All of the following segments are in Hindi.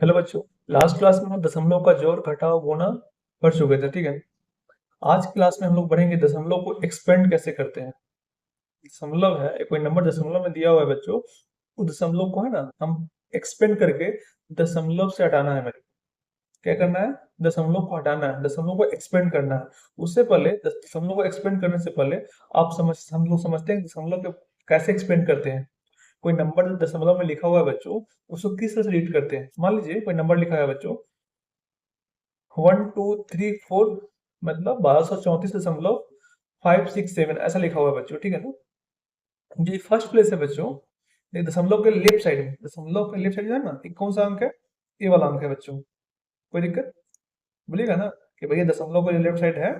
हेलो बच्चों। लास्ट क्लास में हम दशमलव का जोड़ घटाव गुणा पढ़ चुके थे, ठीक है। आज की क्लास में हम लोग पढ़ेंगे दशमलव को एक्सपेंड कैसे करते हैं। दशमलव है, कोई नंबर दशमलव में दिया हुआ है बच्चों, वो दशमलव को है ना हम एक्सपेंड करके दशमलव से हटाना है। मेरे क्या करना है? दशमलव को हटाना है, दशमलव को एक्सपेंड करना है। उससे पहले दशमलव को एक्सपेंड करने से पहले हम लोग समझते हैं कि दशमलव को कैसे एक्सपेंड करते हैं। कोई नंबर जो दशमलव में लिखा हुआ है बच्चों, उसको किस तरह से रीड करते हैं। मान लीजिए कोई नंबर लिखा है बच्चों 1234, मतलब 1234.567 ऐसा लिखा हुआ है बच्चों, ठीक है ना। ये फर्स्ट प्लेस है बच्चों। ये दशमलव के लेफ्ट साइड में, दशमलव के लेफ्ट साइड जो है ना, ये कौन सा अंक है? ये वाला अंक है बच्चों। कोई दिक्कत? बोलिएगा ना कि भैया दशमलव का जो लेफ्ट साइड है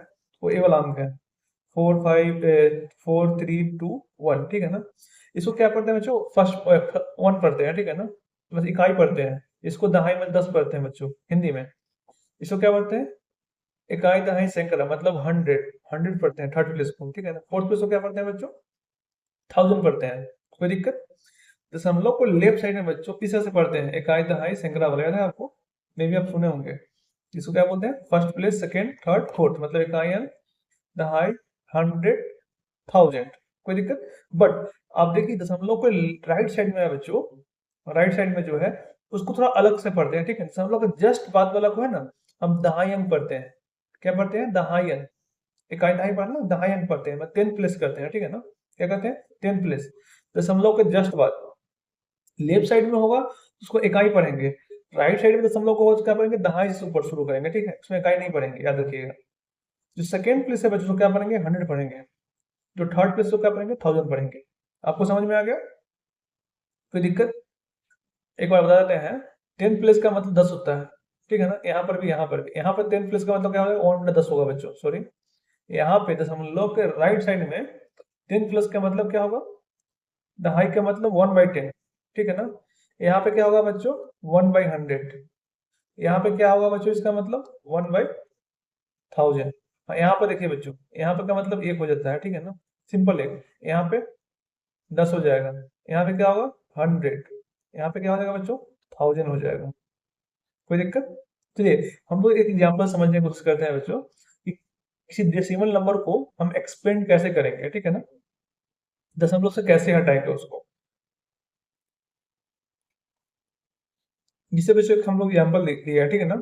वो ए वाला अंक है। 45321, ठीक है ना। इसको क्या पढ़ते हैं बच्चों? फर्स्ट वन पढ़ते हैं, ठीक है ना। बस इकाई पढ़ते हैं। इसको दहाई में 10 पढ़ते हैं बच्चों हिंदी में। इसको क्या पढ़ते हैं? इकाई दहाई सैकड़ा, मतलब 100 पढ़ते हैं थर्ड प्लेस को, ठीक है ना। फोर्थ प्लेस को क्या पढ़ते हैं बच्चों? 1000 पढ़ते हैं। कोई दिक्कत? दशमलव को लेफ्ट साइड में बच्चों किस तरह से पढ़ते हैं? इकाई दहाई सैकड़ा वाला याद है आपको? मे भी आप सुने होंगे। इसको क्या बोलते हैं? First place, second, third, fourth, मतलब इकाई दहाई, 100, 1000। कोई दिक्कत? बट आप देखिए दशमलव को राइट साइड में है बच्चों, राइट साइड में जो है उसको थोड़ा अलग से पढ़ते हैं, ठीक है। दशमलव के जस्ट बाद वाला को है ना हम दहाई अंक पढ़ते हैं। क्या पढ़ते हैं? दहाई अंक। इकाई दहाई पढ़ना, दहाई अंक पढ़ते हैं, मतलब 10 प्लेस करते हैं, ठीक है ना। क्या कहते हैं? 10 प्लेस। दशमलव के जस्ट बाद लेफ्ट साइड में होगा उसको इकाई पढ़ेंगे। राइट साइड में दशमलव को क्या पढ़ेंगे? दहाई से ऊपर शुरू करेंगे, ठीक है। उसमें इकाई नहीं पढ़ेंगे, याद रखिएगा। जो सेकेंड प्लेस है बच्चों को क्या पढ़ेंगे? 100 पढ़ेंगे। जो थर्ड प्लेस को क्या पढ़ेंगे? 1000 पढ़ेंगे। आपको समझ में आ गया? कोई दिक्कत? एक बार बता देते हैं। 10 प्लेस का मतलब 10 होता है, ठीक है ना। यहाँ पर भी, यहाँ पर भी, यहाँ पर 10 प्लेस का मतलब क्या होगा? 1 10 होगा बच्चों, सॉरी। यहाँ पे दशमलव के राइट साइड में 10 प्लस का मतलब क्या होगा? दहाई का मतलब 1/10, ठीक है ना। यहाँ पे क्या होगा बच्चों? 1/100। यहाँ पे क्या होगा बच्चों? इसका मतलब 1/1000। यहाँ पर देखिए बच्चों, यहाँ पे का मतलब 1 हो जाता है, ठीक है ना। सिंपल एक। यहाँ पे 10 हो जाएगा। यहाँ पे क्या होगा? 100। यहाँ पे क्या हो जाएगा बच्चों? 1000 हो जाएगा। कोई दिक्कत? चलिए हम लोग एक एग्जांपल समझने की कोशिश करते हैं बच्चों कि किसी डेसिमल नंबर को हम एक्सपेंड कैसे करेंगे, ठीक है ना। दशमलव से कैसे हटाएंगे उसको। जिसे बच्चों एक हम लोग एग्जाम्पल देख लिया है, ठीक है ना।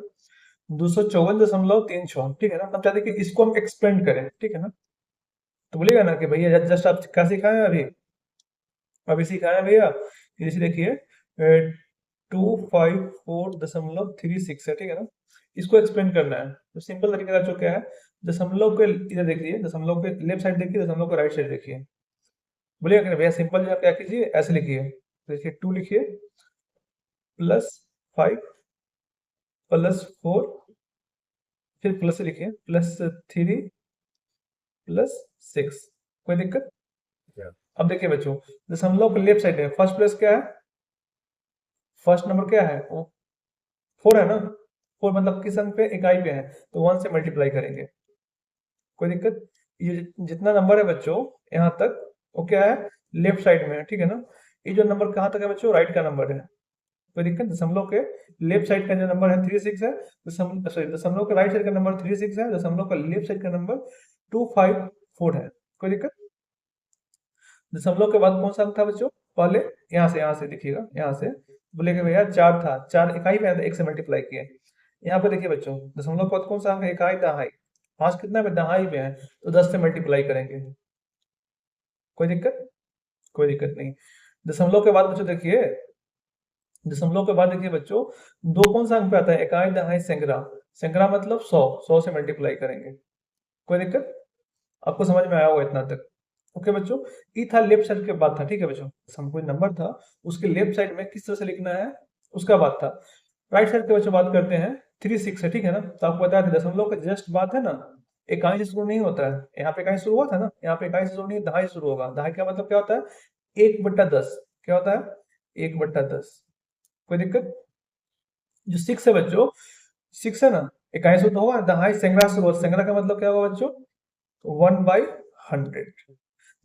254.36, ठीक है ना। हम चाहते हैं कि इसको हम एक्सपेंड करें, ठीक है ना। तो बोलेगा ना कि भैया जस्ट आप क्या सिखाए हैं अभी? अभी सिखाए हैं भैया। जैसे देखिए 254.36 है, ठीक है ना। इसको एक्सपेंड करना है तो सिंपल तरीका जो क्या है, दशमलव के इधर देखिए, दशमलव के लेफ्ट साइड देखिए, दशमलव के राइट साइड देखिए। बोलिएगा कि भैया सिंपल जो आप क्या कीजिए, ऐसे लिखिए। देखिए 2 लिखिए, +5, +4, फिर प्लस से लिखिए, +3, +6। कोई दिक्कत? अब देखिए बच्चों, दशमलव के लेफ्ट साइड है, फर्स्ट प्लेस क्या है? फर्स्ट नंबर क्या है? 4 है ना। 4 मतलब किस अंक पे? इकाई पे है, तो 1 से मल्टीप्लाई करेंगे। कोई दिक्कत? ये जितना नंबर है बच्चों यहाँ तक, वो क्या है? लेफ्ट साइड में है, ठीक है ना। ये जो नंबर कहाँ तक है बच्चों? राइट का नंबर है। कोई दिक्कत? दशमलव के लेफ्ट साइड का जो नंबर है 36 है। सॉरी, दशमलव के राइट साइड का नंबर 36 है, दशमलव का लेफ्ट साइड का नंबर 254 है। कोई दिक्कत? दशमलव के बाद कौन सा अंक था बच्चों? पहले यहाँ से देखिएगा, यहाँ से बोलेगा भैया 4 था, 4 इकाई पे आया था, 1 से मल्टीप्लाई किए। यहाँ पे देखिए बच्चों, दशमलव के बाद कौन सा अंक है? इकाई दहाई। 5 कितना पे? दहाई पे है, तो 10 से मल्टीप्लाई करेंगे। कोई दिक्कत? कोई दिक्कत नहीं। दशमलव के बाद बच्चों देखिए, दशमलव के बाद देखिए बच्चों, दो कौन सा अंक पे आता है? इकाई दहाई सैकड़ा। सैकड़ा मतलब 100, 100 से मल्टीप्लाई करेंगे। कोई दिक्कत? आपको समझ में आया होगा इतना तक? ओके बच्चों। ई था लेफ्ट साइड के बाद था, ठीक है बच्चों। सम कोई नंबर था, उसके लेफ्ट साइड में किस तरह से लिखना है उसका बात था। राइट साइड के बच्चों बात करते हैं। 36 है, ठीक है ना। तो आपको बताया था दशमलव का जस्ट बात है ना, इकाई से शुरू नहीं होता है। यहाँ पे इकाई शुरू हुआ था ना, यहाँ पे इकाई से शुरू नहीं, दहाई शुरू होगा। दहाई का मतलब क्या होता है? 1/10। क्या होता है? 1/10। कोई दिक्कत? जो 6 है बच्चों, 6 है ना, इकाई शुरू तो होगा, दहाई सैकड़ा शुरू होगा। सैकड़ा का मतलब क्या होगा बच्चों? 1/100।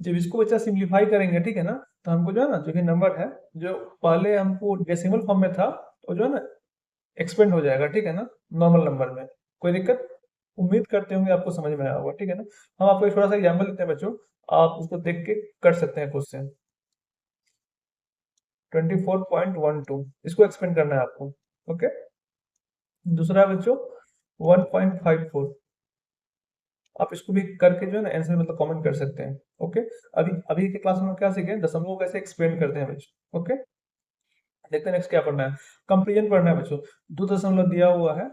जब इसको बच्चा सिंप्लीफाई करेंगे, ठीक है ना, तो हमको जो है ना, जो कि नंबर है, जो पहले हमको डेसिमल फॉर्म में था, वो जो है ना एक्सपेंड हो जाएगा, ठीक है ना, नॉर्मल नंबर में। कोई दिक्कत? उम्मीद करते होंगे आपको समझ में आया होगा, ठीक है ना। हम आपको एक थोड़ा सा एग्जाम्पल देते हैं बच्चों, आप उसको देख के कर सकते हैं क्वेश्चन। 24.12 इसको एक्सपेंड करना है आपको। ओके, दूसरा है बच्चों 1.54। आप इसको भी करके जो है ना आंसर मतलब कमेंट कर सकते हैं। ओके, अभी अभी के क्लास में क्या सीखे, दशमलव कैसे एक्सपेंड करते हैं बच्चों। ओके, देखते हैं नेक्स्ट क्या पढ़ना है। कंपेरिजन पढ़ना है बच्चों। दो दशमलव दिया हुआ है,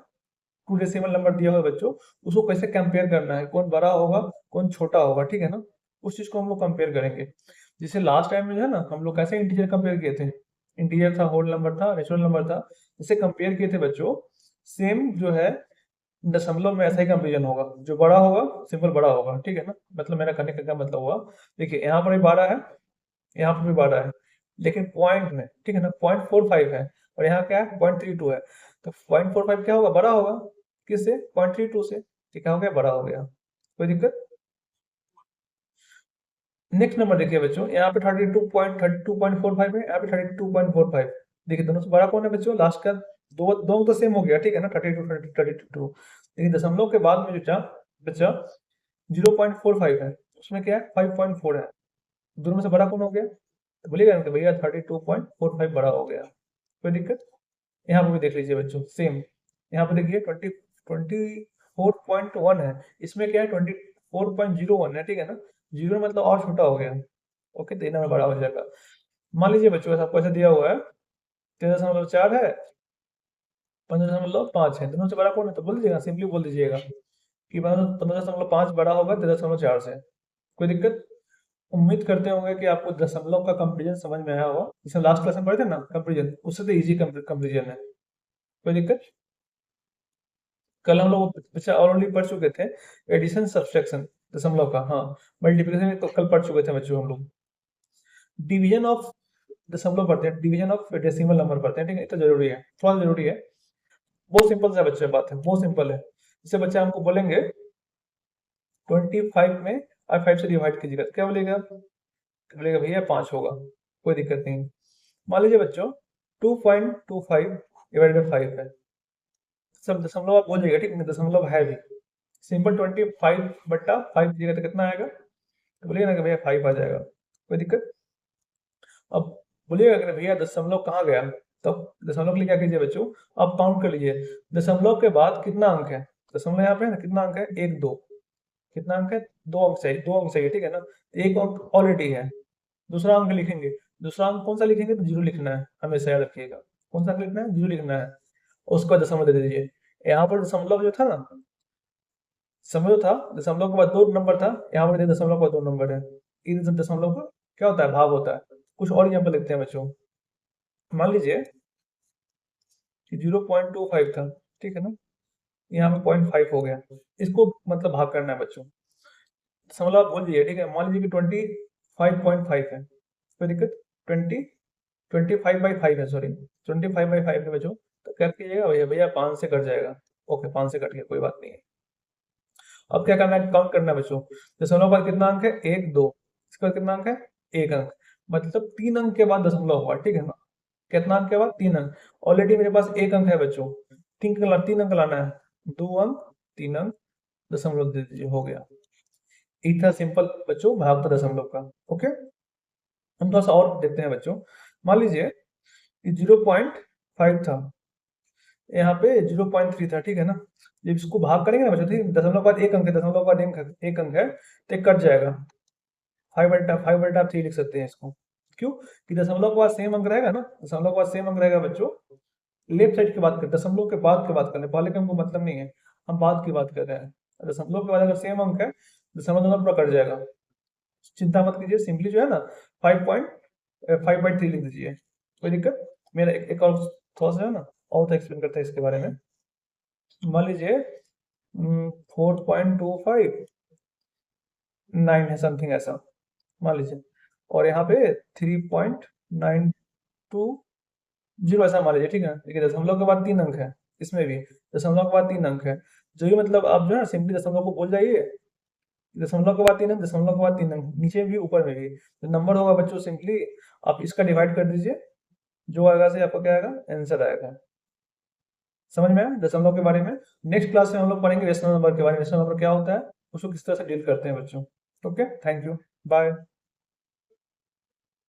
टू डेसिमल नंबर दिया हुआ है बच्चों, उसको कैसे कंपेयर करना है, कौन बड़ा होगा कौन छोटा होगा, ठीक है ना। उस चीज को हम लोग कंपेयर करेंगे। जैसे लास्ट टाइम में जो है ना हम लोग कैसे इंटीजर कंपेयर किए थे, इंटीजर था, होल नंबर था, नेचुरल नंबर था, जिसे कंपेयर किए थे बच्चों। सेम जो है दशमलव में ऐसा ही कंपेरिजन होगा, जो बड़ा होगा सिंपल बड़ा होगा, ठीक है ना। मतलब मेरा कहने का क्या मतलब हुआ, देखिए यहाँ पर भी 12 है, यहाँ पर भी 12 है, लेकिन पॉइंट में, ठीक है ना, 0.45 है, और यहाँ क्या है 0.32 है। तो 0.45 क्या होगा, बड़ा होगा, किससे, 0.32 से, ठीक है, हो गया, बड़ा हो गया। कोई दिक्कत? नेक्स्ट नंबर देखिए बच्चों, यहाँ पे 32.45 है, यहाँ पे 32.45। देखिए दोनों से बड़ा कौन है बच्चों, लास्ट का, दो दोनों तो सेम हो गया, ठीक है ना, 32 लेकिन दशमलव के बाद में जो बचा 0.45 है, उसमें क्या है 5.4 है। दोनों में से बड़ा कौन हो गया, तो बोलिएगा ना कि भैया 32.45 बड़ा हो गया। कोई दिक्कत? यहाँ पर भी देख लीजिए बच्चों, सेम यहाँ पे देखिए 24.1 है, इसमें क्या है 24.01 है, ठीक है ना, जीरो मतलब और छोटा हो गया। ओके, तो इतना में बड़ा हो जाएगा। मान लीजिए बच्चों ऐसा आपको ऐसा दिया हुआ है 13.4 है, 15.5 है, दोनों से बड़ा कौन है, तो बोल दीजिएगा, सिंपली बोल दीजिएगा कि 15.5 बड़ा होगा 13.4 से। कोई दिक्कत? उम्मीद करते होंगे कि आपको दशमलव का कंपेरिजन समझ में आया होगा, जिसे लास्ट क्लास में पढ़े थे ना कंपेरिजन, उससे तो इजी कंपेरिजन है। कोई दिक्कत? कल हम लोग अच्छा ऑलरेडी पढ़ चुके थे एडिशन सब्सट्रैक्शन दशमलव का, हाँ, मल्टीप्लिकेशन तो कल पढ़ चुके थे बच्चों हम लोग। डिवीजन ऑफ दशमलव पढ़ते हैं, डिवीजन ऑफ डेसिमल नंबर पढ़ते हैं, ठीक है, तो जरूरी है, थोड़ा जरूरी है। बहुत सिंपल सा बच्चे बात है, बहुत सिंपल है। जैसे बच्चे हमको बोलेंगे 25 में और 5 से डिवाइड कीजिएगा, तो क्या बोलेगा, तो बोलेगा भैया 5 होगा। कोई दिक्कत नहीं। मान लीजिए बच्चों 2.25 डिवाइड बाई 5 है, सब दशमलव आप बोल जाइएगा, ठीक है, दशमलव है भी। सिंपल 25/5 दीजिएगा तो कितना आएगा, तो बोलिएगा ना कि भैया 5 आ जाएगा। कोई दिक्कत? अब बोलिएगा कि भैया दशमलव कहाँ गया, तब दशमलव के लिए क्या कीजिए बच्चों, आप काउंट कर लीजिए, दशमलव के बाद कितना अंक है, दशमलव यहाँ पे है ना, कितना अंक है, एक दो, कितना अंक है, दो अंक चाहिए, दो अंक चाहिए, ठीक है ना, एक अंक ऑलरेडी है। दूसरा अंक लिखेंगे, दूसरा अंक कौन सा लिखेंगे, तो जीरो लिखना है, हमेशा याद रखिएगा, कौन सा अंक लिखना है, जीरो लिखना है। उसके बाद दशमलव दे दीजिए। यहाँ पर दशमलव जो था ना, समझो था, दशमलव के बाद दो नंबर था, यहाँ पर दशमलव के बाद दो नंबर है, इन दशमलव का क्या होता है, भाग होता है। कुछ और एग्जाम्पल देखते हैं बच्चों। मान लीजिए कि 0.25 था, ठीक है ना, यहाँ पे 0.5 हो गया, इसको मतलब भाग करना है बच्चों। दशमलव आप बोल दीजिए, ठीक है, मान लीजिए कि 25.5 है, कोई दिक्कत, 25/5 है, सॉरी 25/5 है बच्चों, तो कर कीजिएगा भैया, भैया 5 से कट जाएगा। ओके, 5 से कट गया, कोई बात नहीं है। अब क्या करना है, काउंट करना है बच्चों। दशमलव के बाद कितना अंक है, एक दो, इसके बाद कितना अंक है, एक अंक, मतलब 3 अंक के बाद दशमलव हुआ, ठीक है ना। कितना अंक के बाद, 3 अंक, ऑलरेडी मेरे पास एक अंक है बच्चों, 3 अंक लाना है, 2 अंक, 3 अंक, दशमलव दे दीजिए, हो गया। इतना सिंपल बच्चों भाग था दशमलव का। ओके, हम थोड़ा सा और देखते हैं बच्चों। मान लीजिए कि 0.5 था, यहाँ पे 0.3 था, ठीक है ना, जब इसको भाग करेंगे ना बच्चों, ठीक है, दशमलव के बाद एक अंक है, दशमलव के बाद एक अंक है, तो एक कट जाएगा, 5/3 लिख सकते हैं इसको। क्यों? कि दशमलव के बाद सेम अंक रहेगा ना, दशमलव के बाद सेम अंक रहेगा बच्चों। लेफ्ट साइड की बात करें, दशमलव के बाद की बात कर रहे हैं, पहले के हमको मतलब नहीं है, हम बाद की बात कर रहे हैं। दशमलव के बाद अगर सेम अंक है, दशमलव दोनों पूरा कट जाएगा, चिंता मत कीजिए, सिंपली जो है ना 5.5/3 लिख दीजिए। कोई दिक्कत? मेरा एक और थोड़ा सा है ना, और तो एक्सप्लेन करते हैं इसके बारे में। मान लीजिए 4.259 है, समथिंग ऐसा मान लीजिए, और यहाँ पे 3.920 ऐसा मान लीजिए, ठीक है। देखिए दशमलव के बाद 3 अंक है, इसमें भी दशमलव के बाद 3 अंक है, जो ये मतलब आप जो है ना सिंपली दशमलव को बोल जाइए, दशमलव के बाद 3 अंक, दशमलव के बाद 3 अंक, नीचे भी ऊपर में भी तो नंबर होगा बच्चों, सिंपली आप इसका डिवाइड कर दीजिए, जो आएगा से आपका क्या आएगा, आंसर आएगा। समझ में आया दशमलव के बारे में। नेक्स्ट क्लास में हम लोग पढ़ेंगे रेशनल नंबर के बारे में, रेशनल नंबर क्या होता है, उसको किस तरह से डील करते हैं बच्चों। Okay, thank you, bye.